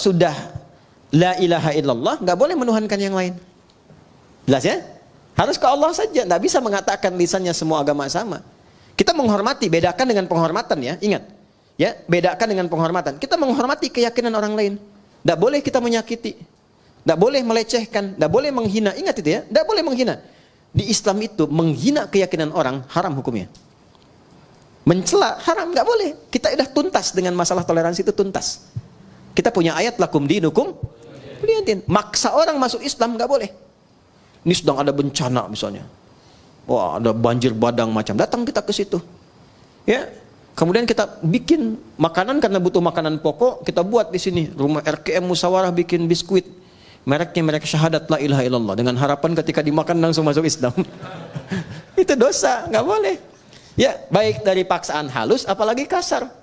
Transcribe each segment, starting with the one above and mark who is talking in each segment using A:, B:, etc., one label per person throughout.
A: sudah la ilaha illallah, nggak boleh menuhankan yang lain. Jelas ya? Harus ke Allah saja, nggak bisa mengatakan lisannya semua agama sama. Kita menghormati, bedakan dengan penghormatan ya, ingat. Ya, bedakan dengan penghormatan. Kita menghormati keyakinan orang lain. Nggak boleh kita menyakiti, nggak boleh melecehkan, nggak boleh menghina. Ingat itu ya, nggak boleh menghina. Di Islam itu menghina keyakinan orang haram hukumnya. Mencela haram, nggak boleh. Kita sudah tuntas dengan masalah toleransi itu, tuntas. Kita punya ayat lakum dinukum waliyaddin. Maksa orang masuk Islam nggak boleh. Ini sedang ada bencana misalnya, wah ada banjir badang macam, datang kita ke situ, ya. Kemudian kita bikin makanan karena butuh makanan pokok, kita buat di sini rumah RKM Musyawarah bikin biskuit, mereknya merek syahadat la ilaha illallah, dengan harapan ketika dimakan langsung masuk Islam. Itu dosa, nggak boleh. Ya, baik dari paksaan halus apalagi kasar.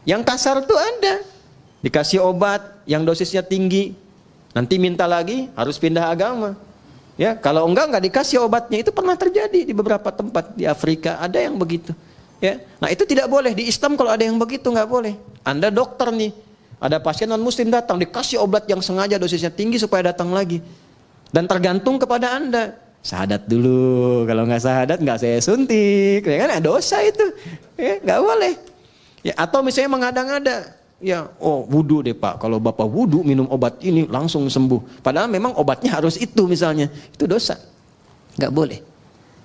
A: Yang kasar tuh ada, dikasih obat yang dosisnya tinggi, nanti minta lagi harus pindah agama. Ya, kalau enggak dikasih obatnya, itu pernah terjadi di beberapa tempat di Afrika, ada yang begitu. Ya, nah itu tidak boleh di Islam. Kalau ada yang begitu nggak boleh. Anda dokter nih, ada pasien non muslim datang, dikasih obat yang sengaja dosisnya tinggi supaya datang lagi, dan tergantung kepada Anda. Syahadat dulu, kalau nggak syahadat nggak saya suntik, ya kan? Dosa itu, ya nggak boleh. Ya, atau misalnya mengada-ngada, ya, oh wudu deh Pak, kalau Bapak wudu minum obat ini langsung sembuh. Padahal memang obatnya harus itu misalnya, itu dosa, nggak boleh.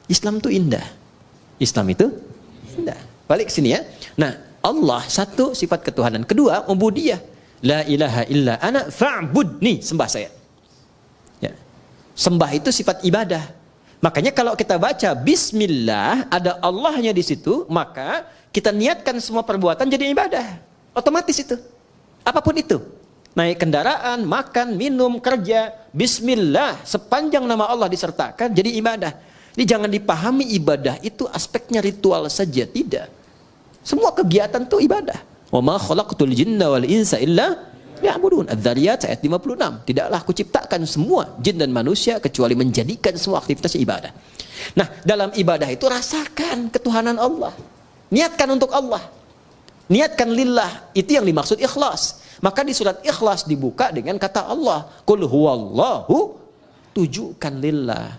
A: Islam itu indah, Islam itu indah. Balik sini ya. Nah, Allah satu sifat ketuhanan, kedua ubudiyah. La ilaha illa ana fa'budni, sembah saya. Sembah itu sifat ibadah. Makanya kalau kita baca Bismillah, ada Allahnya di situ, maka kita niatkan semua perbuatan jadi ibadah. Otomatis itu. Apapun itu. Naik kendaraan, makan, minum, kerja, Bismillah, sepanjang nama Allah disertakan, jadi ibadah. Jadi jangan dipahami ibadah itu aspeknya ritual saja, tidak. Semua kegiatan itu ibadah. Wa ma khalaqtul jinna wal insa illa ya'budun. Adz-Dzariyat ayat 56. Tidaklah aku ciptakan semua jin dan manusia kecuali menjadikan semua aktivitasnya ibadah. Nah, dalam ibadah itu rasakan ketuhanan Allah. Niatkan untuk Allah. Niatkan lillah. Itu yang dimaksud ikhlas. Maka di surat Ikhlas dibuka dengan kata Allah, Qul huwallahu, tujukan lillah.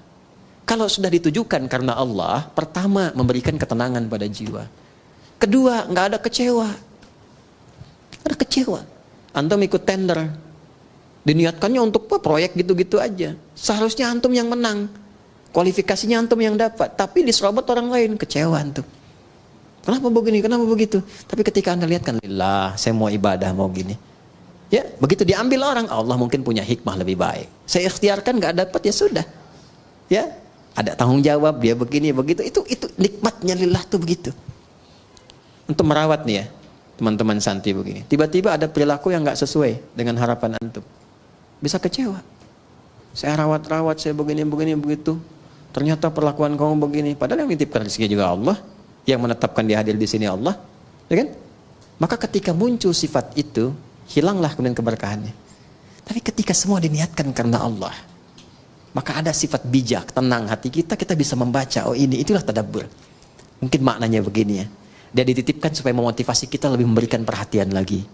A: Kalau sudah ditujukan karena Allah, pertama memberikan ketenangan pada jiwa. Kedua, nggak ada kecewa. Ada kecewa. Antum ikut tender, diniatkannya untuk proyek gitu-gitu aja. Seharusnya antum yang menang, kualifikasinya antum yang dapat, tapi diserobot orang lain, kecewa antum. Kenapa begini, kenapa begitu? Tapi ketika anda lihatkan, lillah, saya mau ibadah, mau gini. Ya, begitu diambil orang, Allah mungkin punya hikmah lebih baik. Saya ikhtiarkan, nggak dapat, ya sudah. Ya, ada tanggung jawab, dia begini, begitu. Itu nikmatnya lillah tuh begitu. Untuk merawat nih ya, teman-teman santri begini, tiba-tiba ada perilaku yang nggak sesuai dengan harapan antum, bisa kecewa. Saya rawat-rawat, saya begini begitu, ternyata perlakuan kamu begini. Padahal yang nitipkan rezeki juga Allah, yang menetapkan dia hadir di sini Allah, ya kan? Maka ketika muncul sifat itu, hilanglah kemudian keberkahannya. Tapi ketika semua diniatkan karena Allah, maka ada sifat bijak, tenang hati kita, kita bisa membaca, oh itulah tadabbur. Mungkin maknanya begini ya. Dia dititipkan supaya memotivasi kita lebih memberikan perhatian lagi.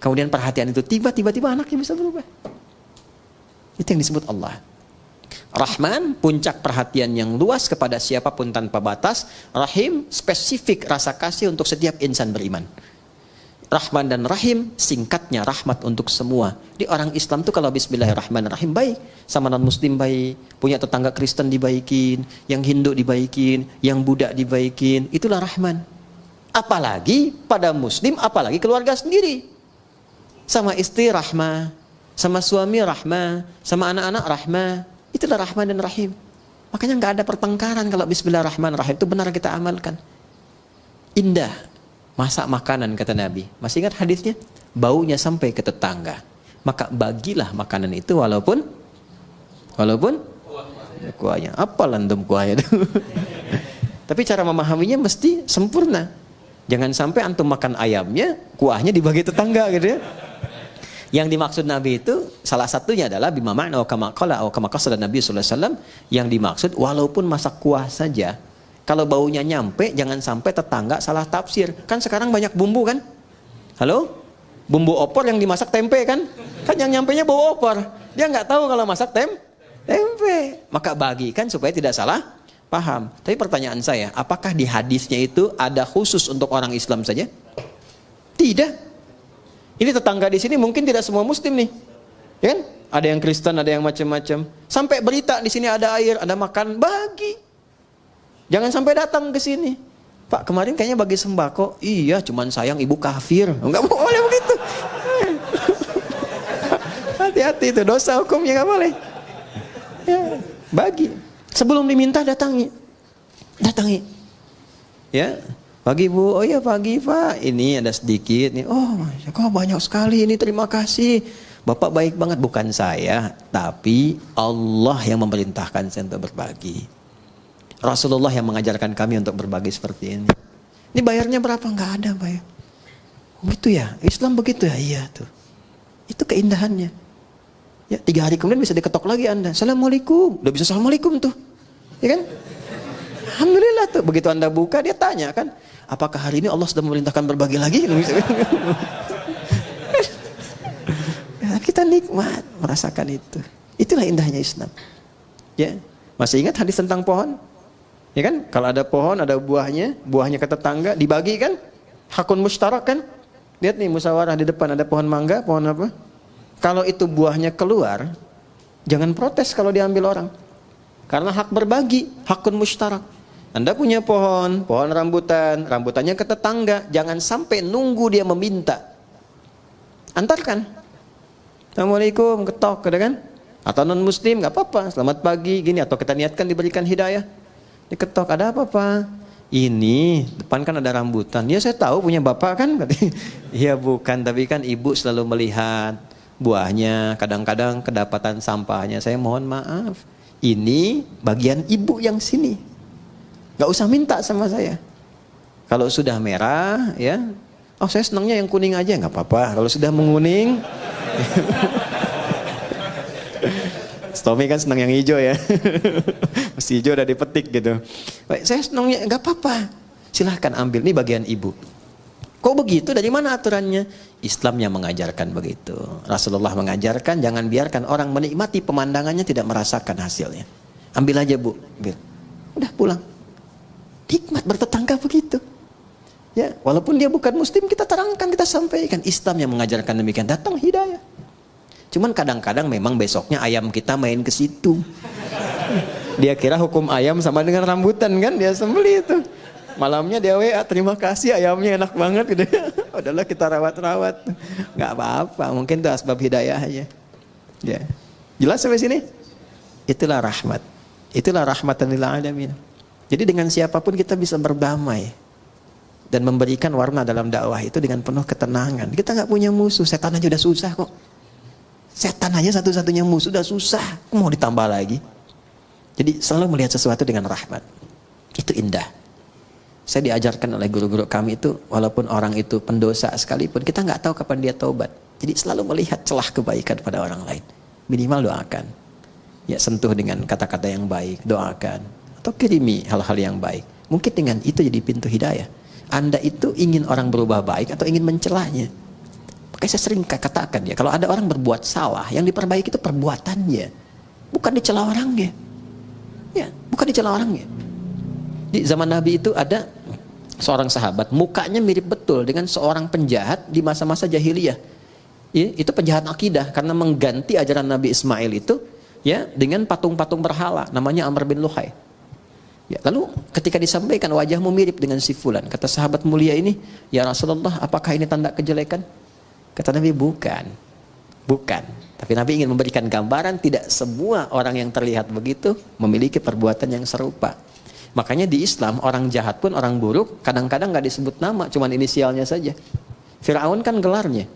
A: Kemudian perhatian itu tiba-tiba anaknya bisa berubah. Itu yang disebut Allah. Rahman, puncak perhatian yang luas kepada siapapun tanpa batas. Rahim, spesifik rasa kasih untuk setiap insan beriman. Rahman dan Rahim, singkatnya rahmat untuk semua. Di orang Islam tuh kalau Bismillahirrahmanirrahim baik, sama non Muslim baik, punya tetangga Kristen dibaikin, yang Hindu dibaikin, yang Buddha dibaikin, itulah Rahman. Apalagi pada Muslim, apalagi keluarga sendiri. Sama istri rahmah, sama suami rahmah, sama anak-anak rahmah. Itulah Rahman dan Rahim. Makanya nggak ada pertengkaran kalau Bismillahirrahmanirrahim itu benar kita amalkan. Indah. Masak makanan kata Nabi. Masih ingat hadisnya? Baunya sampai ke tetangga. Maka bagilah makanan itu walaupun kuahnya. Apa lantum kuahnya itu? Tapi cara memahaminya mesti sempurna. Jangan sampai antum makan ayamnya, kuahnya dibagi tetangga gitu ya. Yang dimaksud Nabi itu salah satunya adalah bima ma'na wa kama qala wa kama qasada Nabi sallallahu alaihi wasallam, yang dimaksud walaupun masak kuah saja, kalau baunya nyampe jangan sampai tetangga salah tafsir. Kan sekarang banyak bumbu kan? Halo? Bumbu opor yang dimasak tempe kan? Kan yang nyampenya bau opor. Dia nggak tahu kalau masak tempe. Maka bagikan supaya tidak salah paham. Tapi pertanyaan saya, apakah di hadisnya itu ada khusus untuk orang Islam saja? Tidak. Ini tetangga di sini mungkin tidak semua Muslim nih, ya kan? Ada yang Kristen, ada yang macam-macam. Sampai berita di sini ada air, ada makan, bagi. Jangan sampai datang ke sini. Pak, kemarin kayaknya bagi sembako. Iya, cuman sayang ibu kafir. Enggak boleh begitu. Hati-hati itu, dosa hukumnya enggak boleh. Ya, bagi. Sebelum diminta datangi. Ya, pagi Bu. Oh iya pagi Pak. Ini ada sedikit nih. Oh, kok banyak sekali ini. Terima kasih. Bapak baik banget. Bukan saya, tapi Allah yang memerintahkan saya untuk berbagi. Rasulullah yang mengajarkan kami untuk berbagi seperti ini. Ini bayarnya berapa? Enggak ada bayar. Oh, gitu ya. Islam begitu ya. Iya tuh. Itu keindahannya. Ya, 3 hari kemudian bisa diketok lagi Anda. Assalamualaikum. Udah bisa assalamualaikum tuh. Ya kan? Alhamdulillah tuh. Begitu Anda buka dia tanya kan, apakah hari ini Allah sudah memerintahkan berbagi lagi? Kita nikmat merasakan itu. Itulah indahnya Islam. Ya. Masih ingat hadis tentang pohon? Ya kan? Kalau ada pohon, ada buahnya ke tetangga, dibagi kan? Hakun mustarak kan? Lihat nih musyawarah di depan ada pohon mangga, pohon apa? Kalau itu buahnya keluar, jangan protes kalau diambil orang. Karena hak berbagi, hakun mustarak. Anda punya pohon rambutannya ke tetangga, jangan sampai nunggu dia meminta. Antarkan. Assalamualaikum, ketok, ada kan? Atau non muslim, nggak apa-apa, selamat pagi, gini. Atau kita niatkan diberikan hidayah. Diketok, ada apa Pak? Ini, depan kan ada rambutan. Ya saya tahu punya bapak kan? Iya bukan, tapi kan ibu selalu melihat buahnya, kadang-kadang kedapatan sampahnya. Saya mohon maaf, ini bagian ibu yang sini. Gak usah minta sama saya. Kalau sudah merah, ya, oh saya senangnya yang kuning aja, nggak apa-apa. Kalau sudah menguning, Tommy kan senang yang hijau ya. Mesti hijau udah dipetik gitu. Baik, saya senangnya nggak apa-apa. Silahkan ambil, ini bagian ibu. Kok begitu? Dari mana aturannya? Islam yang mengajarkan begitu. Rasulullah mengajarkan jangan biarkan orang menikmati pemandangannya tidak merasakan hasilnya. Ambil aja Bu, ambil. Udah pulang. Nikmat bertetangga begitu. Ya, walaupun dia bukan muslim kita terangkan, kita sampaikan. Islam yang mengajarkan demikian, datang hidayah. Cuman kadang-kadang memang besoknya ayam kita main ke situ. Dia kira hukum ayam sama dengan rambutan kan, dia sembeli itu. Malamnya dia WA, terima kasih ayamnya enak banget gitu. Udahlah kita rawat-rawat. Nggak apa-apa, mungkin itu asbab hidayah aja. Ya. Jelas sampai sini? Itulah rahmat. Itulah rahmatan lil alamin. Jadi dengan siapapun kita bisa berdamai dan memberikan warna dalam dakwah itu dengan penuh ketenangan. Kita nggak punya musuh, setan aja udah susah kok. Setan aja satu-satunya musuh udah susah, mau ditambah lagi. Jadi selalu melihat sesuatu dengan rahmat. Itu indah. Saya diajarkan oleh guru-guru kami itu, walaupun orang itu pendosa sekalipun, kita nggak tahu kapan dia taubat. Jadi selalu melihat celah kebaikan pada orang lain. Minimal doakan. Ya sentuh dengan kata-kata yang baik, doakan. Atau kirimi hal-hal yang baik. Mungkin dengan itu jadi pintu hidayah. Anda itu ingin orang berubah baik atau ingin mencelahnya? Makanya saya sering katakan ya, kalau ada orang berbuat salah, yang diperbaiki itu perbuatannya, bukan dicela orangnya. Ya, bukan dicela orangnya. Di zaman Nabi itu ada seorang sahabat, mukanya mirip betul dengan seorang penjahat di masa-masa jahiliyah. Ya, itu penjahat akidah karena mengganti ajaran Nabi Ismail itu ya dengan patung-patung berhala, namanya Amr bin Luhai. Ya, lalu ketika disampaikan wajahmu mirip dengan si fulan, kata sahabat mulia ini, ya Rasulullah, apakah ini tanda kejelekan? Kata Nabi, bukan. Tapi Nabi ingin memberikan gambaran tidak semua orang yang terlihat begitu memiliki perbuatan yang serupa. Makanya di Islam orang jahat pun, orang buruk kadang-kadang gak disebut nama, cuman inisialnya saja. Fir'aun kan gelarnya,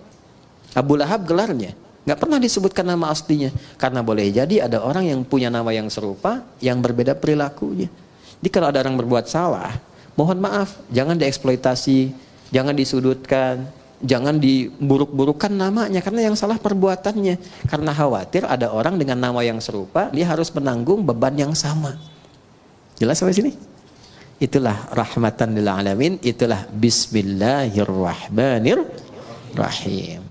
A: Abu Lahab gelarnya, gak pernah disebutkan nama aslinya. Karena boleh jadi ada orang yang punya nama yang serupa, yang berbeda perilakunya. Jadi kalau ada orang berbuat salah, mohon maaf, jangan dieksploitasi, jangan disudutkan, jangan diburuk-burukan namanya, karena yang salah perbuatannya. Karena khawatir ada orang dengan nama yang serupa, dia harus menanggung beban yang sama. Jelas sampai sini? Itulah rahmatan lil alamin, itulah bismillahirrahmanirrahim. Rahim.